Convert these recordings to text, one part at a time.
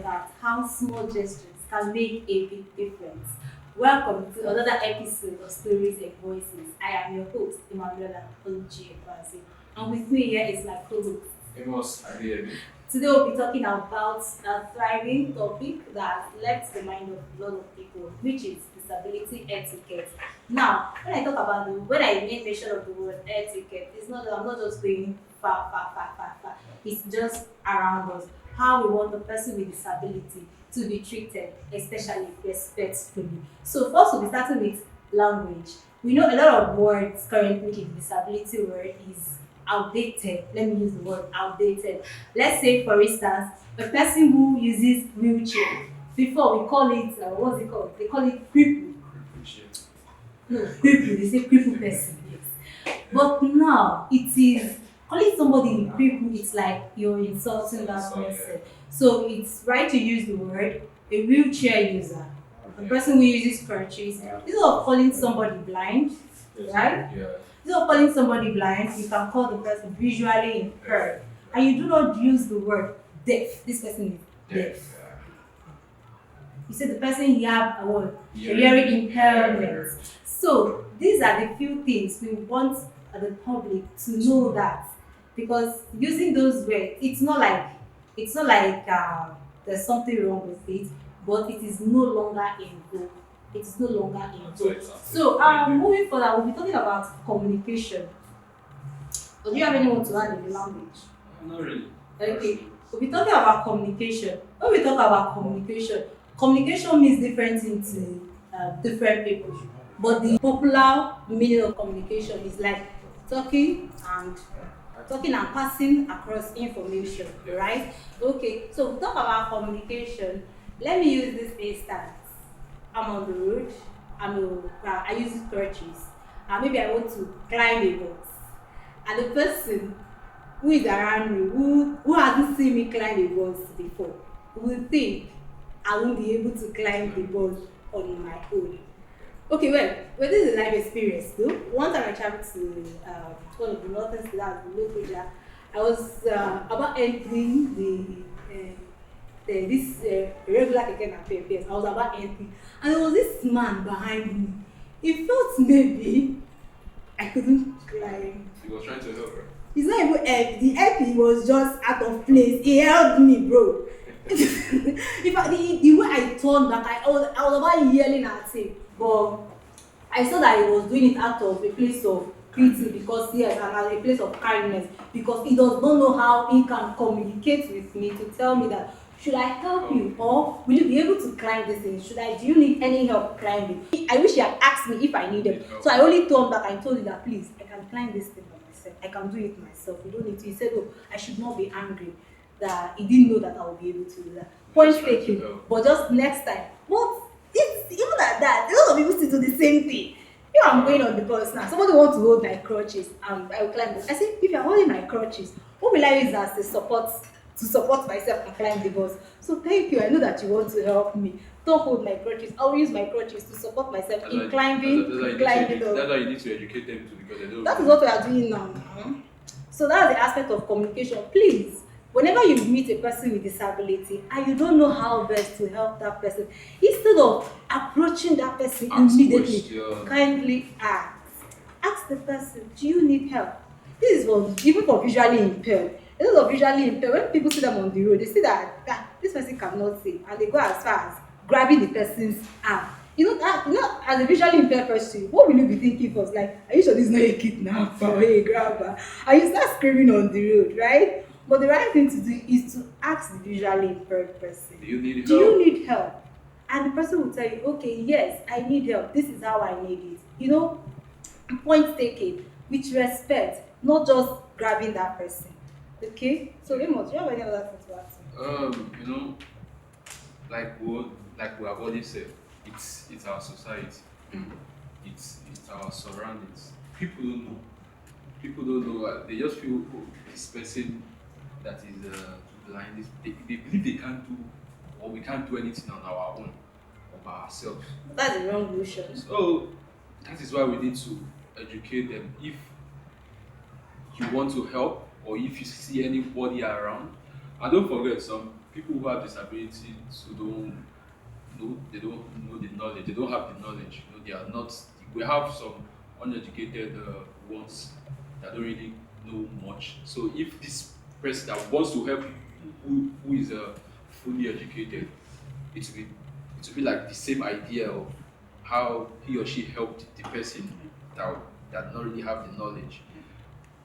about how small gestures can make a big difference. Welcome to another episode of Stories and Voices. I am your host, Emanuela Oluchi Ekwazi, and with me here is my co-host. Amos Adeyemi. Today we'll be talking about a thriving topic that left the mind of a lot of people, which is disability etiquette. Now, when I make mention of the word etiquette, it's not that I'm not just going far. It's just around us. How we want the person with disability to be treated, especially respectfully. So first we'll be starting with language. We know a lot of words currently in disability word is outdated. Let me use the word outdated. Let's say, for instance, a person who uses wheelchair. Before we call it, what's it called? They call it cripple. No, cripple. They say cripple person. Yes. But now it is calling somebody cripple. It's like you're insulting that person. So it's right to use the word a wheelchair user, a person who uses crutches. Instead of calling somebody blind, right? Yeah. Instead of calling somebody blind, you can call the person visually impaired. And you do not use the word deaf. This person is deaf. You say the person he have a what? A hearing impairment. So these are the few things we want the public to know that, because using those words, it's not like there's something wrong with it, but it is no longer in vogue. It is no longer in vogue. So moving forward, we'll be talking about communication. Do you have anyone to add in the language? Not really. Okay. We'll be talking about communication. When we talk about communication, communication means different things to different people. But the popular meaning of communication is like talking and passing across information, right? Okay, so we talk about communication. Let me use this instance. I'm on the road. I use crutches. And maybe I want to climb a bus. And the person who is around me, who hasn't seen me climb a bus before, will think I won't be able to climb the bus on my own. Okay, well, this is a life experience though. One time I traveled to one of the northern states, the local. I was about entering this regular keke napep. Yes, I was about entering, and there was this man behind me. It felt maybe I couldn't climb. He was trying to help her. It's not even help. The help was just out of place. He held me, bro. In fact, the way I turned back, I was about yelling at him, but I saw that he was doing it out of a place of pity, because yes, and as a place of kindness, because he does not know how he can communicate with me to tell me that should I help you, or will you be able to climb this thing? Do you need any help climbing? I wish he had asked me if I needed. So I only turned back and told him that please, I can climb this thing by myself. I can do it myself. You don't need to. He said, oh, I should not be angry that he didn't know that I would be able to do that. Point taken. But just next time. But it's even at that, a lot of people still do the same thing. If I'm going on the bus now, somebody wants to hold my crutches and I will climb it. I say, if you're holding my crutches, what will I use as the support to support myself and climb the bus? So thank you. I know that you want to help me. Don't hold my crutches. I will use my crutches to support myself in climbing. That's why you need to educate them too, because they don't. That is what we are doing now. So that's the aspect of communication. Please, whenever you meet a person with disability and you don't know how best to help that person, instead of approaching that person immediately, kindly ask the person, do you need help? This is for even for visually impaired. Instead of visually impaired, when people see them on the road, they see that this person cannot see, and they go as far as grabbing the person's arm. As a visually impaired person, what will you be thinking first? Like, are you sure this is not a kidnapper or a grabber? And you start screaming on the road, right? But the right thing to do is to ask the visually impaired person, Do you need help? Do you need help? And the person will tell you, okay, yes, I need help. This is how I need it. Point taken with respect, not just grabbing that person. Okay? So, Amos, do you have any other thing to ask? Like we have already said, it's our society, it's our surroundings. People don't know. People don't know. They just feel, oh, this person that is blind. They believe they can't do, or we can't do anything on our own or by ourselves. That's the wrong notion. So that is why we need to educate them. If you want to help, or if you see anybody around, and don't forget, people who have disabilities who don't know, they don't know the knowledge, they don't have the knowledge. They are not. We have some uneducated ones that don't really know much. So if this person that wants to help who is fully educated, it will be it will be like the same idea of how he or she helped the person that not really have the knowledge,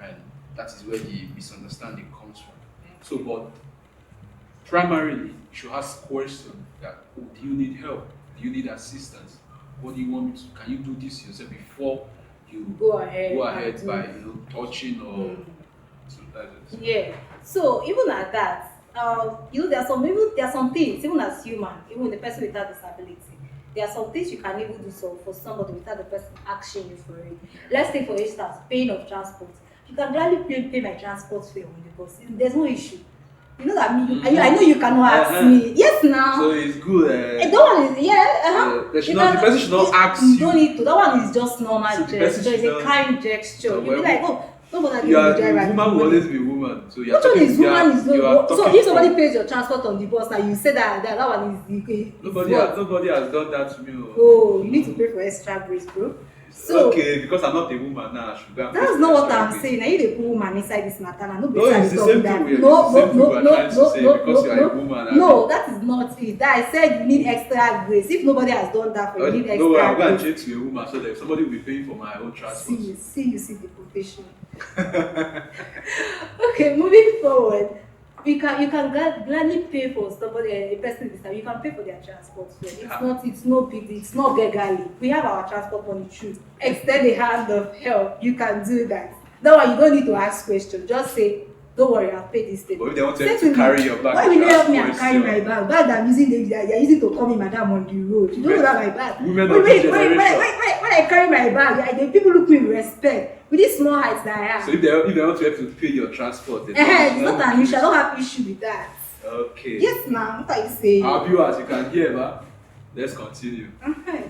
and that is where the misunderstanding comes from. So, but primarily, you should ask questions that, oh, do you need help? Do you need assistance? What do you want me to? Can you do this yourself before you Go ahead. go And ahead by do. touching or Mm. so that's it. Yeah. So even at that, there are some things, even as human, even with the person without disability, there are some things you can even do so for somebody without the person asking you for it. Let's take for instance, paying of transport. You can gladly pay my transport fare on the bus. There's no issue. You know that me, I know you cannot ask Uh-huh. me. Yes, So now. it's good. That one is, yeah, They should you not. can, The person should not ask you don't you. need to. That one is just normal So the person gesture. It's should a not. kind gesture. So You'll be like, oh, don't bother You giving the are the driver the woman will money. always be woman. So you are Which one talking. is woman is You are no. So talking if somebody from. pays your transport on the bus now, you say that one is what? Nobody has done that to me. Oh, you need to pay for extra grace, bro. So Okay, because I'm not a woman now, I should go and pay that's for not what extra I'm grace. saying. Now you the poor woman inside this matter. Now no be No, trying it's to the talk same that. thing. It's No, the same no, thing no, we're no, trying to no, say no, because you no, are a no. woman. No, that is not it. That I said you need extra grace. If nobody has done that for you, you need No, I'm extra going to grace. change to a woman so that somebody will be paying for my own transport. You see the quotation. Okay, moving forward, you can gladly pay for somebody a person this time. You can pay for their transport fare. It's no big deal. It's not beggarly. We have our transport money too. Extend a hand of help. You can do that. That one you don't need to ask questions. Just say, don't worry, I'll pay this thing. But if they want to, Say help to me, carry your bag, why you will should you help ask me and carry my questions. bag I'm using you're using to call me madam on the road. You don't know that my bag. Women Wait, of this wait, wait, generation. when I carry my bag, the people look me with respect. With this small height that I have. So if they want to help to pay your transport, then It's not an issue. I don't have issue with that. Okay. Yes, now. What are you saying? Our viewers, you can hear, but let's continue.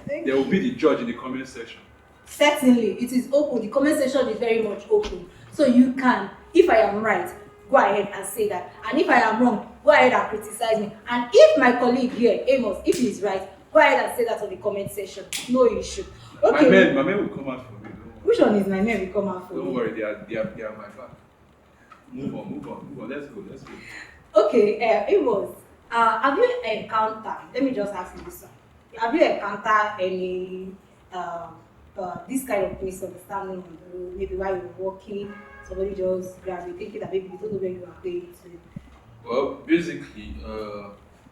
Thank There will you. be the judge in the comment section. Certainly, it is open. The comment section is very much open. So you can, if I am right, go ahead and say that. And if I am wrong, go ahead and criticize me. And if my colleague here, Amos, if he is right, go ahead and say that on the comment section. No issue. Okay. My men will come out for me. Don't worry. Which one is my name will come out for Don't me? worry, they are my back. Move on. Let's go. Okay, Amos, have you encountered, let me just ask you this one. Have you encountered any this kind of misunderstanding on the road? Maybe while you're walking, somebody just grab you, thinking that maybe you don't know where you are going to. Well, basically,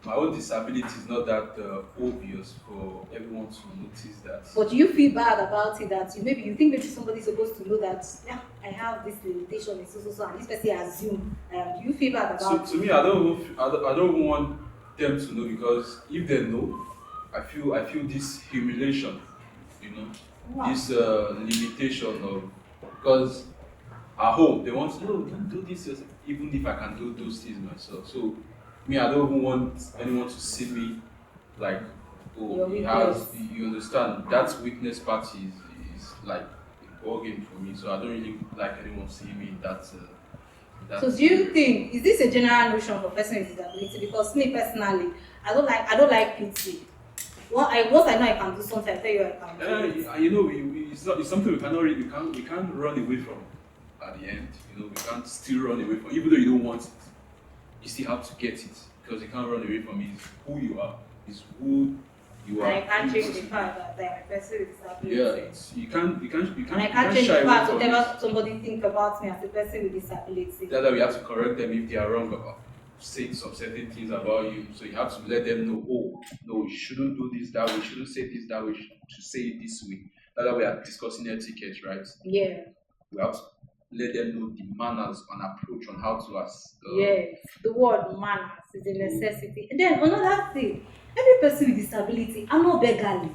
my own disability is not that obvious for everyone to notice that. But do you feel bad about it that you think maybe somebody's supposed to know that, yeah, I have this limitation, so, and this person assume. Do you feel bad about To me, I don't even want them to know because if they know, I feel this humiliation, you know, Wow. this limitation of because at home they want to know you can do this yourself, even if I can do those things myself. So me, I don't even want anyone to see me like, oh, Your he has. weakness. You understand that weakness part is like a ball game for me. So I don't really like anyone seeing me in that. So do you think is this a general notion for person with disability? Because me personally, I don't like PT. Once I know I can do something, I tell you I can do it. You know, it's something we can't run away from at the end. You know, we can't still run away from, even though you don't want it, you still have to get it because you can't run away from it. It's who you are. It's who you And are. I can't change the fact that I'm a person with disability. Yeah, And I can't change shy the away fact from it. whatever somebody think about me as a person with disability. That's why we have to correct them if they are wrong about saying some certain things about you. So you have to let them know, oh, no, you shouldn't do this that way, you shouldn't say this that way, you should say it this way. That's why we are discussing etiquette, right? Yeah. We have to let them know the manners and approach on how to ask. Yes. The word manners is a necessity. And then another thing, every person with disability are not beggarly.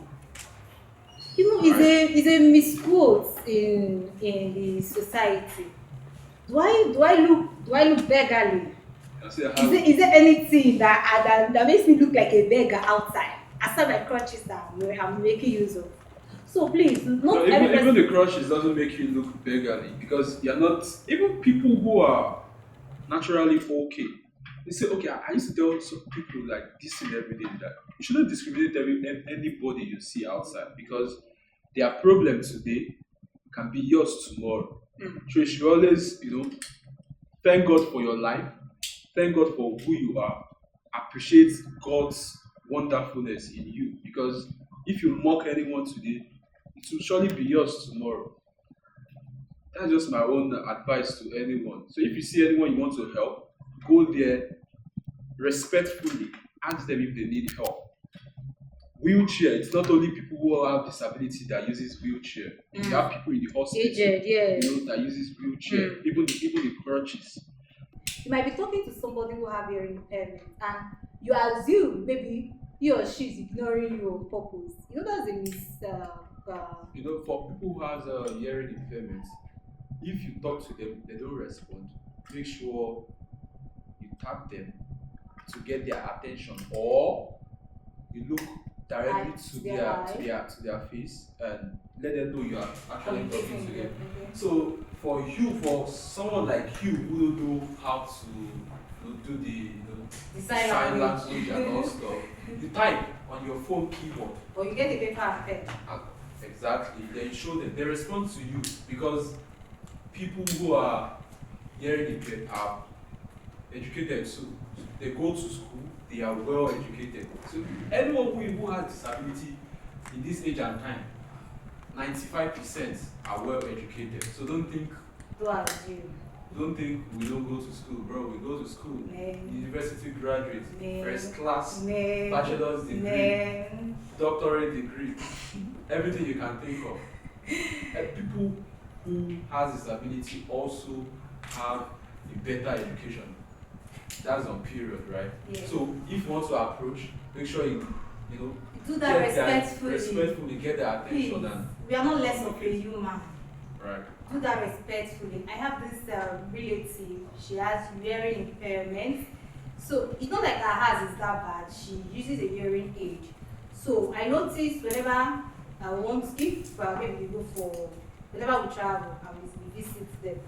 Is a misquote in the society. Do I look beggarly? I say Is how there anything that makes me look like a beggar outside? Aside my crutches that I'm making use of. So please, no, not every even person. the crushes doesn't make you look beggarly because you're not even people who are naturally okay. They say, okay, I used to tell some people like this thing every day that you shouldn't discriminate anybody you see outside because their problem today can be yours tomorrow. So you should always, thank God for your life, thank God for who you are, appreciate God's wonderfulness in you because if you mock anyone today, it will surely be yours tomorrow. That's just my own advice to anyone. So if you see anyone you want to help, go there respectfully, ask them if they need help. Wheelchair, it's not only people who have disability that uses wheelchair. You have people in the hospital, Aged, yeah. that uses wheelchair, even the crutches. You might be talking to somebody who have hearing impairment and you assume maybe he or she is ignoring you on purpose. That's a For people who has a hearing impairment, if you talk to them, they don't respond. Make sure you tap them to get their attention, or you look directly to their face and let them know you are actually talking to them. So for someone like you who don't know how to do the sign language and all stuff, you type on your phone keyboard. Or you get a paper and pen. Exactly. Then you show them. They respond to you because people who are hearing impaired are educated too. They go to school, they are well educated. So anyone who has disability in this age and time, 95% are well educated. So don't think we don't go to school, bro. We go to school. University graduates, first class, bachelor's degree, doctorate degree, everything you can think of. And people who has disability also have a better education. That's on period, right? Yeah. So if you want to approach, make sure you do that respectfully. Get their attention. Please, we are not less of a human. Right. Do that respectfully. I have this relative. She has hearing impairment. So it's not like her has is that bad. She uses a hearing aid. So I notice whenever I want, if maybe we go for, whenever we travel and we visit them,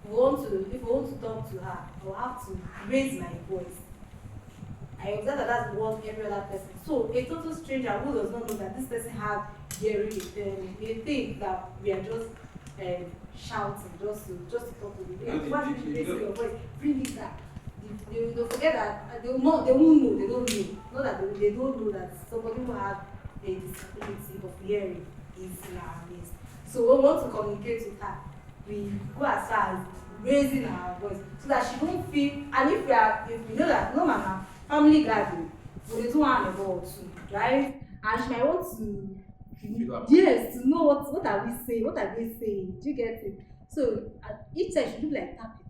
if we want to talk to her, I will have to raise my voice. I observe that that's what every other person. So a total stranger who does not know that this person has hearing impairment, they think that we are just shouting just to talk to them. Why did you raise your voice? Bring it back. They forget that they won't know. They don't know. Not that they don't know that somebody who has a disability of hearing is in our midst. So we want to communicate with her. We go as far as raising our voice so that she don't feel. And if we know that no matter family gathering, we do one about too, right? And she might want to, yes, to know what are we saying, what are they saying? Do you get it? So each time she do like tapping.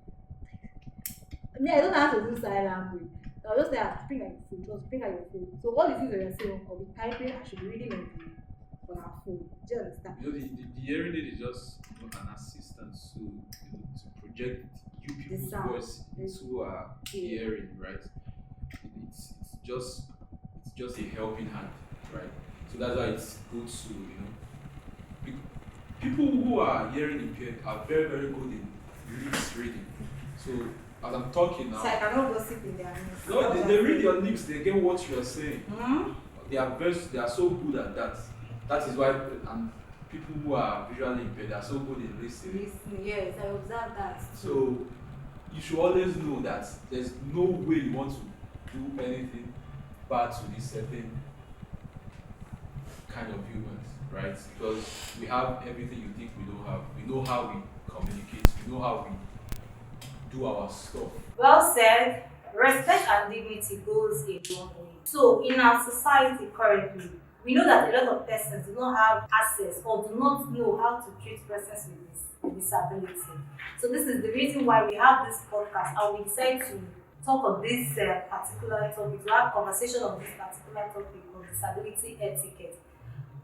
I mean, I don't have to do sign language. I'll just say, bring out your phone, just bring out your phone. So all the things that you're saying, I'll be typing, I should be reading on our phone. Do you understand? The hearing aid is just an assistance to project people's voice into hearing, right? It's just a helping hand, right? So that's why it's good to people who are hearing impaired are very very good in lips reading. So as I'm talking now, so I cannot gossip in their midst. No, they read your lips, they get what you are saying. Mm-hmm. They are so good at that. That is why people who are visually impaired are so good in listening. Yes, I observe that. So you should always know that there's no way you want to do anything bad to this certain kind of humans, right? Because we have everything you think we don't have. We know how we communicate, we know how we do our stuff. Well said. Respect and dignity goes a long way. So in our society currently, we know that a lot of persons do not have access or do not know how to treat persons with disability. So this is the reason why we have this podcast and we decided to talk on this particular topic, to have conversation on this particular topic on disability etiquette.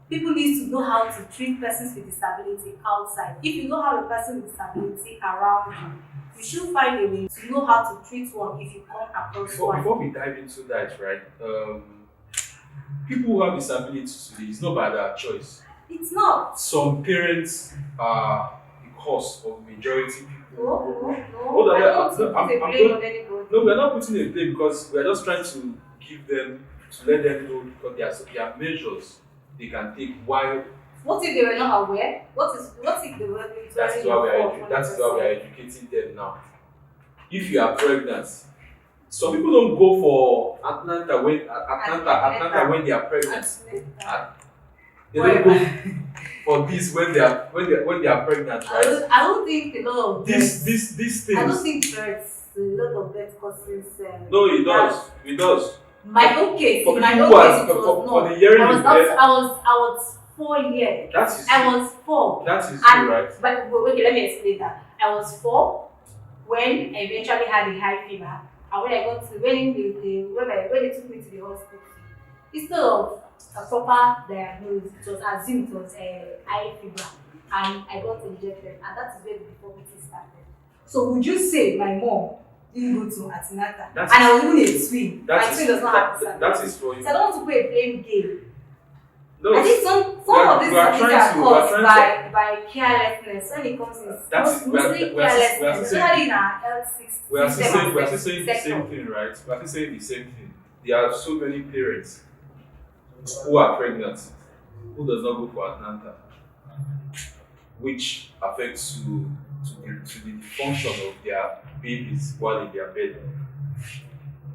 People need to know how to treat persons with disability outside. If you don't have a person with disability around you, you should find a way to know how to treat one if you come across one. Before we dive into that, right? People who have disabilities today, it's not by their choice. It's not. Some parents are cause of majority people No, who go. no, no. Hold on, I don't want to no, put a I'm blame going. on anybody. No, we are not putting a blame because we are just trying to give them to let them know because there are measures they can take while What if they were not aware? What if they were that is why we are that is why we are educating them now. If you are pregnant, some people don't go for Atlanta when they are pregnant. And they don't go for this when they are pregnant, right? I don't think a lot of These I don't things. think births, a lot of birth causes. No, it does. It does. My own case, For in my people own who case, are it was for not. the hearing I was not. impaired, I was 4 years. that is I was 4. that is And true, right? but okay, let me explain that. I was 4 when I eventually had a high fever, and when I got to when they took me to the hospital, instead of a proper diagnosis, it was assumed it was a high fever, and I got injected, and that is where the deformity started. So would you say my mom didn't go to antenatal, and I was even a twin? My twin does not have that is for so you. I don't want to play a blame game. No, I think some of these disabilities are caused by carelessness when it comes to mostly carelessness, especially in our health system. We are still saying the same thing, right? We are still saying the same thing. There are so many parents who are pregnant who does not go for antenatal, which affects to the function of their babies while in their belly.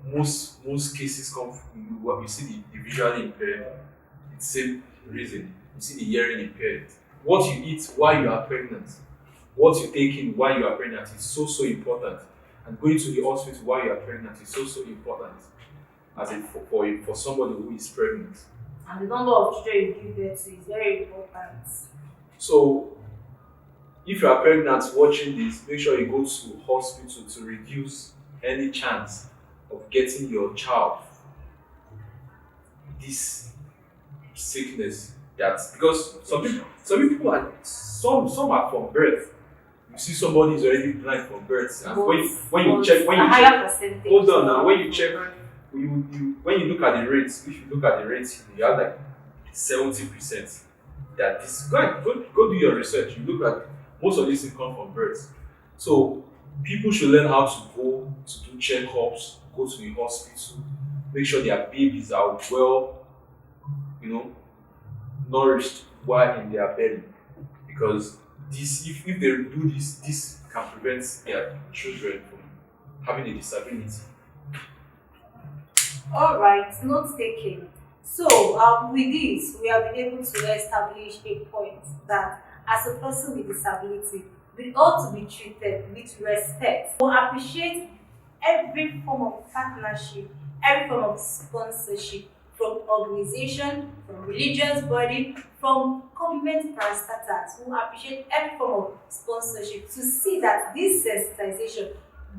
Most cases come from what you see the visually impaired. It's the same reason. You see the hearing impaired. What you eat while you are pregnant, what you take in while you are pregnant is so important. And going to the hospital while you are pregnant is so important as for somebody who is pregnant. And the number of children you give birth to is very important. So if you are pregnant watching this, make sure you go to hospital to reduce any chance of getting your child this sickness. That because some are from birth. You see somebody is already blind from birth, and when you check hold on now, when you check when you look at the rates, if you look at the rates, you have like 70% that this go do your research. You look at most of these things come from birth. So people should learn how to go to do checkups, go to the hospital, make sure their babies are well, nourished while in their belly. Because this if they do this can prevent their children from having a disability. All right, note taken. So, with this, we have been able to establish a point that as a person with disability, we ought to be treated with respect. We appreciate every form of partnership, every form of sponsorship from organization, from religious body, from government parastatals who appreciate every form of sponsorship to see that this sensitization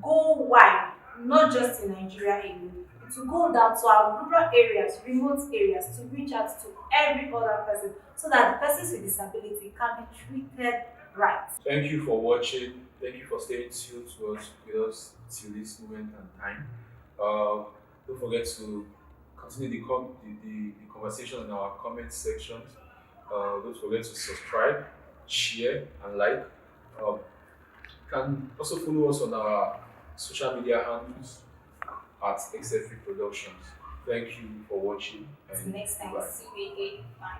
go wide, not just in Nigeria alone, to go down to our rural areas, remote areas, to reach out to every other person so that the persons with disability can be treated right. Thank you for watching. Thank you for staying tuned with us till this moment and time. Don't forget to continue the conversation in our comment section. Don't forget to subscribe, share, and like. You can also follow us on our social media handles at XF Productions. Thank you for watching. Till next time, goodbye. see you again. Bye.